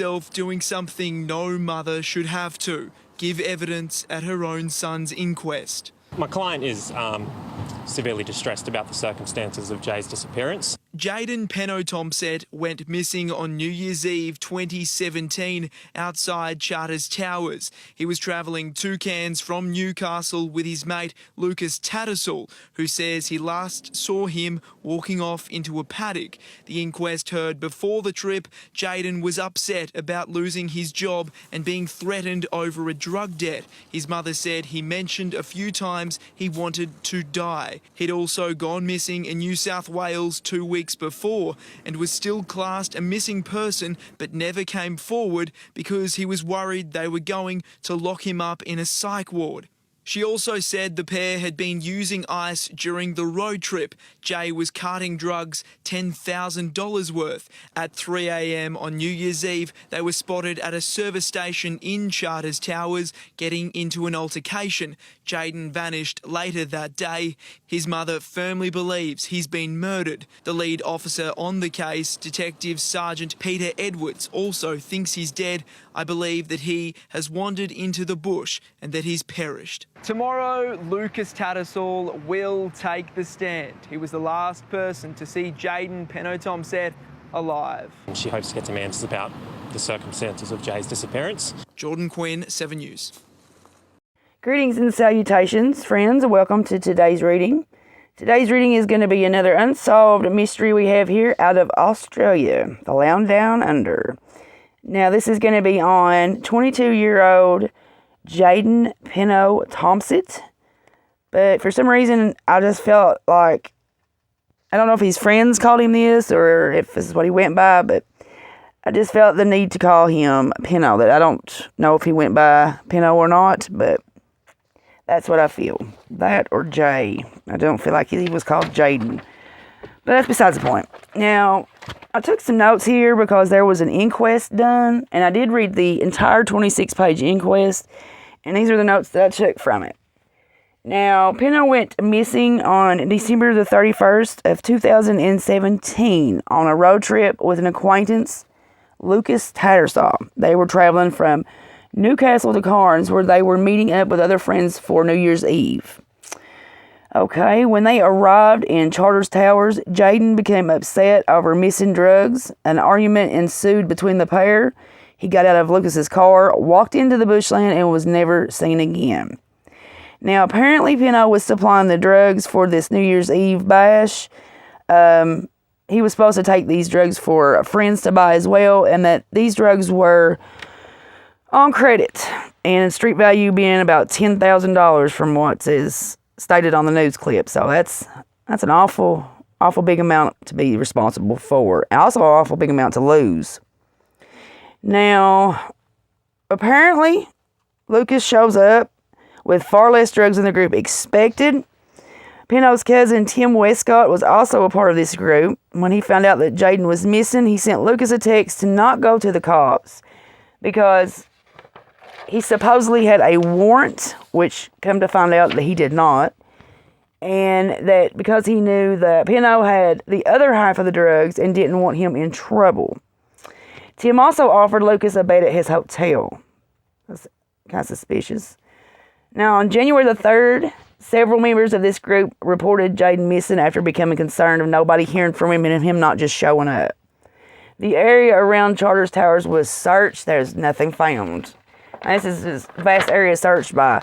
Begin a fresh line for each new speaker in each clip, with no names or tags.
herself doing something no mother should have to, give evidence at her own son's inquest.
My client is severely distressed about the circumstances of Jay's disappearance.
Jayden Penno-Tompsett went missing on New Year's Eve 2017 outside Charters Towers. He was travelling to Cairns from Newcastle with his mate Lucas Tattersall, who says he last saw him walking off into a paddock. The inquest heard before the trip, Jayden was upset about losing his job and being threatened over a drug debt. His mother said he mentioned a few times he wanted to die. He'd also gone missing in New South Wales 2 weeks before and was still classed a missing person but never came forward because he was worried they were going to lock him up in a psych ward. She also said the pair had been using ice during the road trip. Jay was carting drugs $10,000 worth. At 3 a.m. on New Year's Eve, they were spotted at a service station in Charters Towers getting into an altercation. Jayden vanished later that day. His mother firmly believes he's been murdered. The lead officer on the case, Detective Sergeant Peter Edwards, also thinks he's dead. I believe that he has wandered into the bush and that he's perished. Tomorrow, Lucas Tattersall will take the stand. He was the last person to see Jayden Penno-Tompsett alive.
She hopes to get some answers about the circumstances of Jay's disappearance.
Jordan Quinn, 7 News.
Greetings and salutations, friends. Welcome to today's reading. Today's reading is going to be another unsolved mystery we have here out of Australia, the Land Down Under. Now, this is going to be on 22-year-old Jayden Penno-Tompsett. But for some reason, I just felt like, I don't know if his friends called him this or if this is what he went by, but I just felt the need to call him Penno. That I don't know if he went by Penno or not, but that's what I feel. That or Jay. I don't feel like he was called Jayden. But that's besides the point. Now, I took some notes here because there was an inquest done, and I did read the entire 26-page inquest, and these are the notes that I took from it. Now, Penno went missing on December the 31st of 2017 on a road trip with an acquaintance, Lucas Tattersall. They were traveling from Newcastle to Cairns, where they were meeting up with other friends for New Year's Eve. Okay, when they arrived in Charters Towers, Jayden became upset over missing drugs. An argument ensued between the pair. He got out of Lucas's car, walked into the bushland, and was never seen again. Now, apparently, Penno was supplying the drugs for this New Year's Eve bash. He was supposed to take these drugs for friends to buy as well, and that these drugs were on credit, and street value being about $10,000 from what is stated on the news clip. So that's an awful big amount to be responsible for. Also an awful big amount to lose. Now, apparently, Lucas shows up with far less drugs than the group expected. Penno's cousin, Tim Westcott, was also a part of this group. When he found out that Jayden was missing, he sent Lucas a text to not go to the cops because he supposedly had a warrant, which come to find out that he did not, and that because he knew that Penno had the other half of the drugs and didn't want him in trouble. Tim also offered Lucas a bed at his hotel. That's kind of suspicious. Now, on January the 3rd, several members of this group reported Jayden missing after becoming concerned of nobody hearing from him and him not just showing up. The area around Charters Towers was searched. There's nothing found. This is this vast area searched by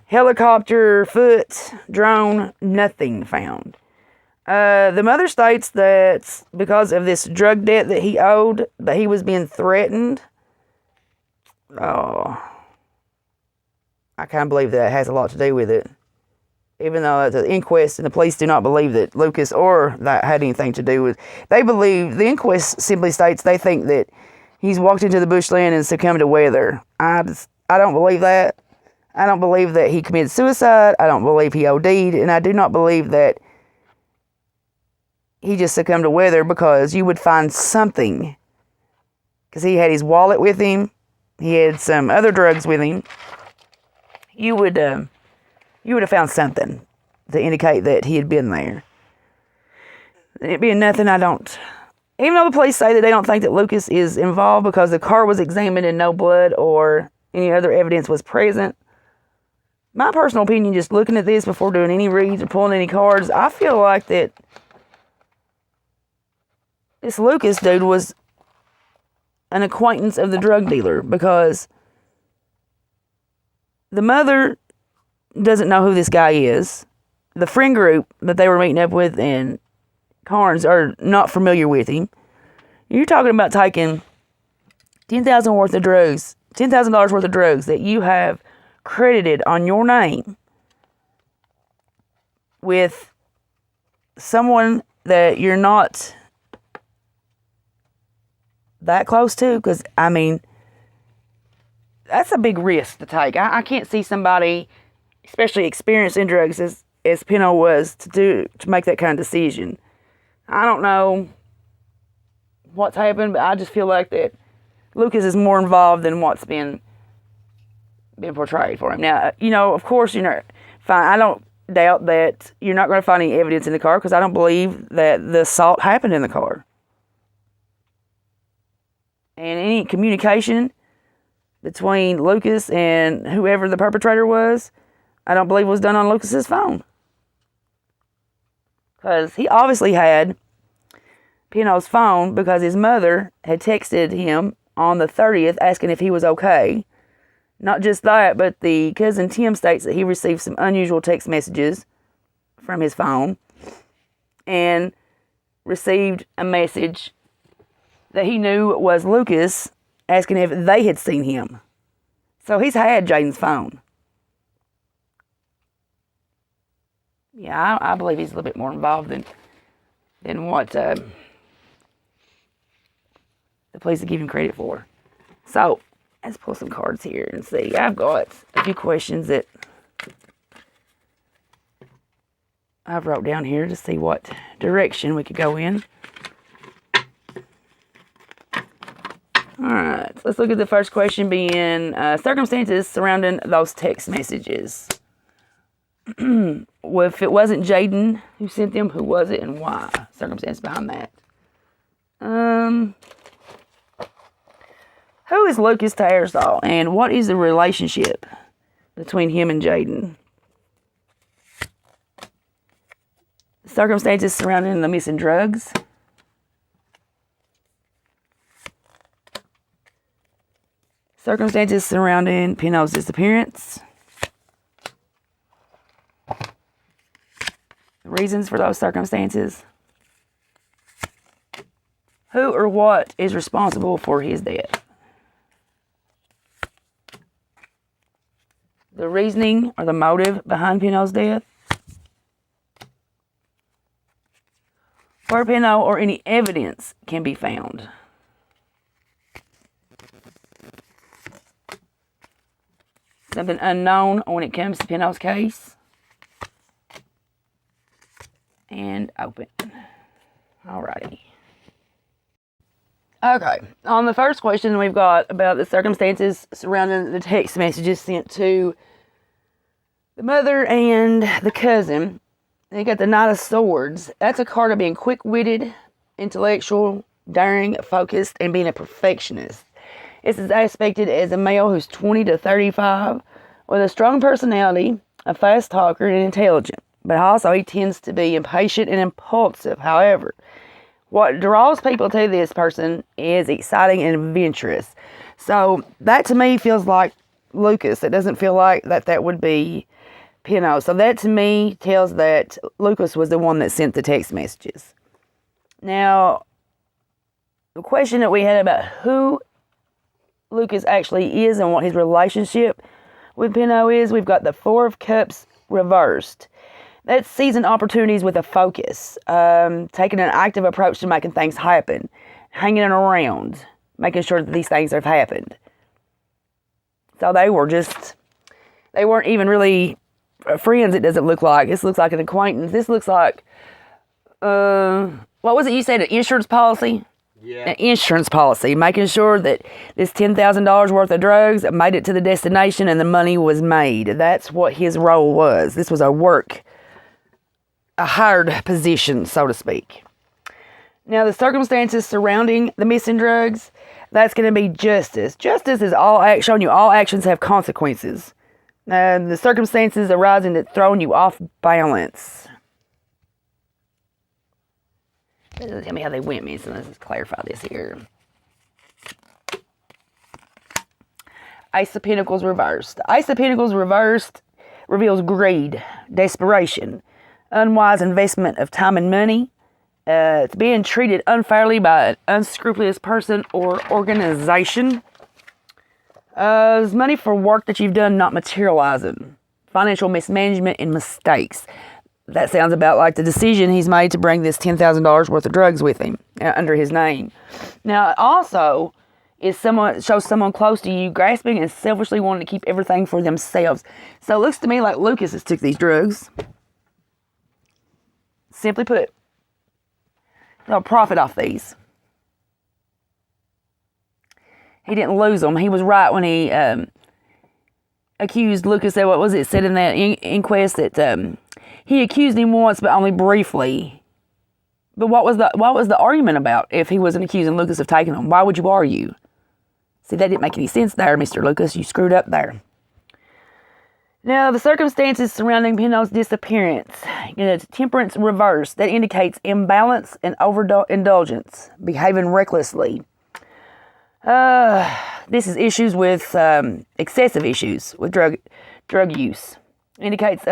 helicopter, foot, drone, nothing found. The mother states that because of this drug debt that he owed, that he was being threatened. Oh, I kind of believe that has a lot to do with it. Even though the inquest and the police do not believe that Lucas or that had anything to do with, they believe, the inquest simply states they think that he's walked into the bushland and succumbed to weather. I don't believe that. I don't believe that he committed suicide. I don't believe he OD'd. And I do not believe that he just succumbed to weather, because you would find something. Because he had his wallet with him. He had some other drugs with him. You would have found something to indicate that he had been there. It being nothing, Even though the police say that they don't think that Lucas is involved because the car was examined and no blood or any other evidence was present, my personal opinion, just looking at this before doing any reads or pulling any cards, I feel like that this Lucas dude was an acquaintance of the drug dealer, because the mother doesn't know who this guy is. The friend group that they were meeting up with in Cairns are not familiar with him. You're talking about taking $10,000 worth of drugs, $10,000 worth of drugs that you have credited on your name with someone that you're not that close to, because, I mean, that's a big risk to take. I can't see somebody, especially experienced in drugs as Penno was, to make that kind of decision. I don't know what's happened, but I just feel like that Lucas is more involved than what's been portrayed for him. Now, of course, fine. I don't doubt that you're not going to find any evidence in the car, because I don't believe that the assault happened in the car. And any communication between Lucas and whoever the perpetrator was, I don't believe was done on Lucas's phone. Because he obviously had Penno's phone, because his mother had texted him on the 30th asking if he was okay. Not just that, but the cousin Tim states that he received some unusual text messages from his phone and received a message that he knew was Lucas asking if they had seen him. So he's had Jayden's phone. Yeah, I believe he's a little bit more involved than what the police are giving credit for. So, let's pull some cards here and see. I've got a few questions that I've wrote down here to see what direction we could go in. Alright, let's look at the first question being circumstances surrounding those text messages. Well, if it wasn't Jayden who sent them, who was it and why? Circumstance behind that. Who is Lucas Tattersall, and what is the relationship between him and Jayden? Circumstances surrounding the missing drugs. Circumstances surrounding Penno's disappearance. The reasons for those circumstances. Who or what is responsible for his death? The reasoning or the motive behind Penno's death. Where Penno or any evidence can be found. Something unknown when it comes to Penno's case. And open. Alrighty. Okay. On the first question, we've got about the circumstances surrounding the text messages sent to the mother and the cousin. They got the Knight of Swords. That's a card of being quick-witted, intellectual, daring, focused, and being a perfectionist. This is aspected as a male who's 20 to 35, with a strong personality, a fast talker, and intelligent. But also he tends to be impatient and impulsive. However, what draws people to this person is exciting and adventurous. So that to me feels like Lucas. It doesn't feel like that would be Penno. So that to me tells that Lucas was the one that sent the text messages. Now, the question that we had about who Lucas actually is and what his relationship with Penno is, we've got the Four of Cups reversed. That's seizing opportunities with a focus, taking an active approach to making things happen, hanging around, making sure that these things have happened. So they weren't even really friends, it doesn't look like. This looks like an acquaintance. This looks like, what was it you said, an insurance policy?
Yeah.
An insurance policy, making sure that this $10,000 worth of drugs made it to the destination and the money was made. That's what his role was. This was a hired position, so to speak. Now, the circumstances surrounding the missing drugs, that's going to be justice. Justice is showing you all actions have consequences. The circumstances arising that throwing you off balance. That doesn't tell me how they went me, so let's just clarify this here. Ace of Pentacles reversed. Ace of Pentacles reversed reveals greed, desperation, unwise investment of time and money. It's being treated unfairly by an unscrupulous person or organization. It's money for work that you've done not materializing. Financial mismanagement and mistakes. That sounds about like the decision he's made to bring this $10,000 worth of drugs with him under his name. Now, it also shows someone close to you grasping and selfishly wanting to keep everything for themselves. So it looks to me like Lucas has took these drugs. Simply put, they'll profit off these. He didn't lose them. He was right when he accused Lucas of, what was it, said in that inquest that he accused him once, but only briefly. But what was the argument about if he wasn't accusing Lucas of taking them? Why would you argue? See, that didn't make any sense there, Mr. Lucas. You screwed up there. Now, the circumstances surrounding Penno's disappearance. It's temperance reverse. That indicates imbalance and overindulgence, behaving recklessly. This is issues with excessive issues with drug use. Indicates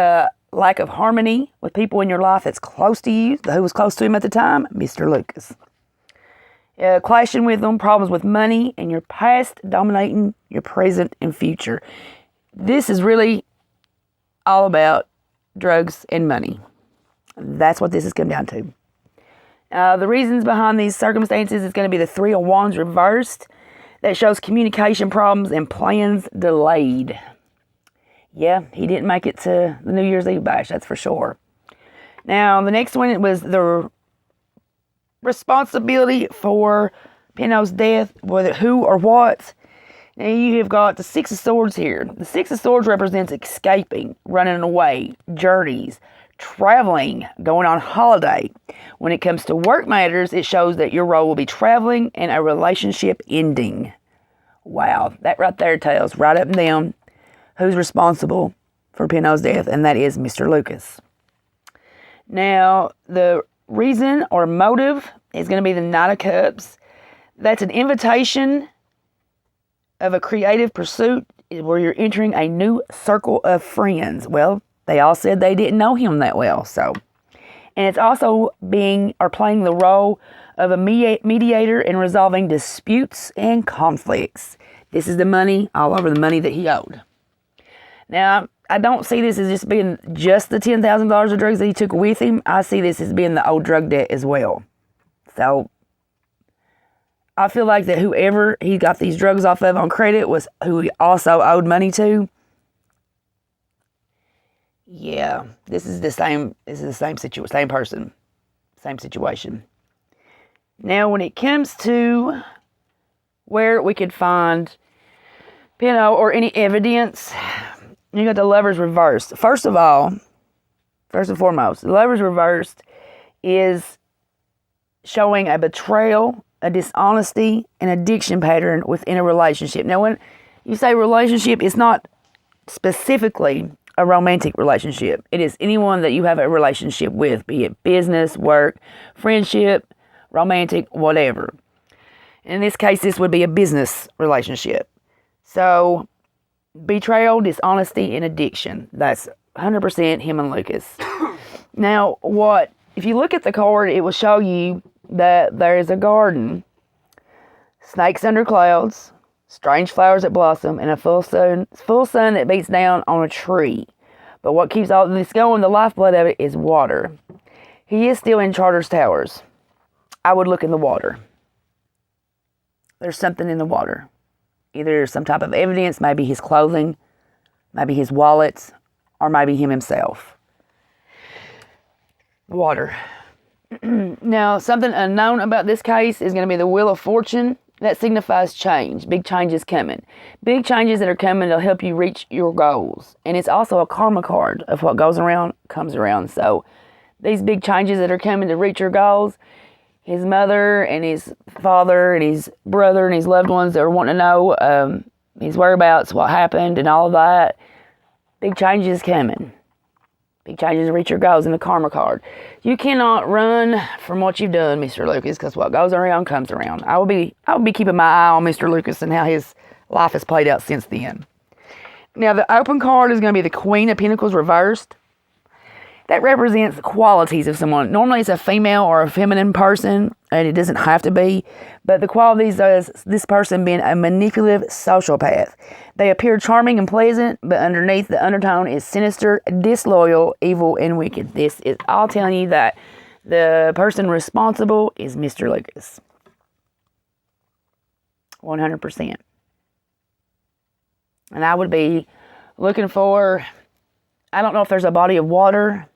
lack of harmony with people in your life that's close to you. Who was close to him at the time? Mr. Lucas. Clashing with them, problems with money and your past dominating your present and future. This is really all about drugs and money. That's what this has come down to. The reasons behind these circumstances is going to be the Three of Wands reversed. That shows communication problems and plans delayed. Yeah, he didn't make it to the New Year's Eve bash, that's for sure. Now, the next one was the responsibility for Penno's death, whether who or what. Now, you have got the Six of Swords here. The Six of Swords represents escaping, running away, journeys, traveling, going on holiday. When it comes to work matters, it shows that your role will be traveling and a relationship ending. Wow, that right there tells right up and down who's responsible for Penno's death, and that is Mr. Lucas. Now, the reason or motive is going to be the Knight of Cups. That's an invitation of a creative pursuit where you're entering a new circle of friends. Well, they all said they didn't know him that well, so. And it's also playing the role of a mediator in resolving disputes and conflicts. This is the money, all over the money that he owed. Now, I don't see this as just being just the $10,000 of drugs that he took with him. I see this as being the old drug debt as well. So, I feel like that whoever he got these drugs off of on credit was who he also owed money to. Yeah, this is the same situation, same person, same situation. Now, when it comes to where we could find Penno or any evidence, you got the Lovers reversed. First and foremost, the Lovers reversed is showing a betrayal, a dishonesty, an addiction pattern within a relationship. Now, when you say relationship, it's not specifically a romantic relationship. It is anyone that you have a relationship with, be it business, work, friendship, romantic, whatever. In this case, this would be a business relationship. So, betrayal, dishonesty, and addiction. That's 100% him and Lucas. Now, if you look at the card, it will show you that there is a garden, snakes under clouds, strange flowers that blossom, and a full sun that beats down on a tree. But what keeps all this going, the lifeblood of it, is water. He is still in Charters Towers. I would look in the water. There's something in the water. Either some type of evidence, maybe his clothing, maybe his wallet, or maybe him himself. Water. Now, something unknown about this case is going to be the Wheel of Fortune. That signifies change. Big changes coming. Big changes that are coming to help you reach your goals. And it's also a karma card of what goes around, comes around. So, these big changes that are coming to reach your goals, his mother and his father and his brother and his loved ones that are wanting to know his whereabouts, what happened, and all of that. Big changes coming. Big changes to reach your goals in the karma card. You cannot run from what you've done, Mr. Lucas, because what goes around comes around. I will be keeping my eye on Mr. Lucas and how his life has played out since then. Now, the open card is going to be the Queen of Pentacles reversed. That represents the qualities of someone. Normally, it's a female or a feminine person, and it doesn't have to be. But the qualities is this person being a manipulative sociopath. They appear charming and pleasant, but underneath the undertone is sinister, disloyal, evil, and wicked. This is all telling you that the person responsible is Mr. Lucas. 100%. And I would be looking for, I don't know if there's a body of water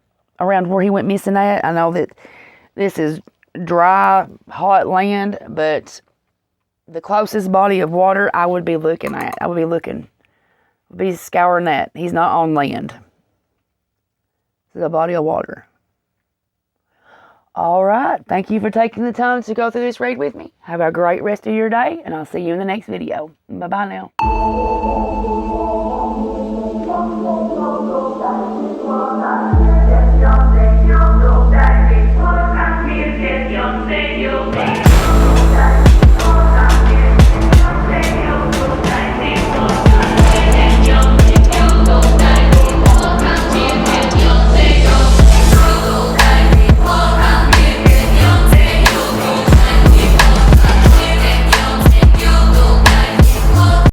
around where he went missing at. I know that this is dry, hot land, but the closest body of water I would be looking at. I would be scouring that. He's not on land. This is a body of water. All right. Thank you for taking the time to go through this read with me. Have a great rest of your day, and I'll see you in the next video. Bye-bye now.
Señor,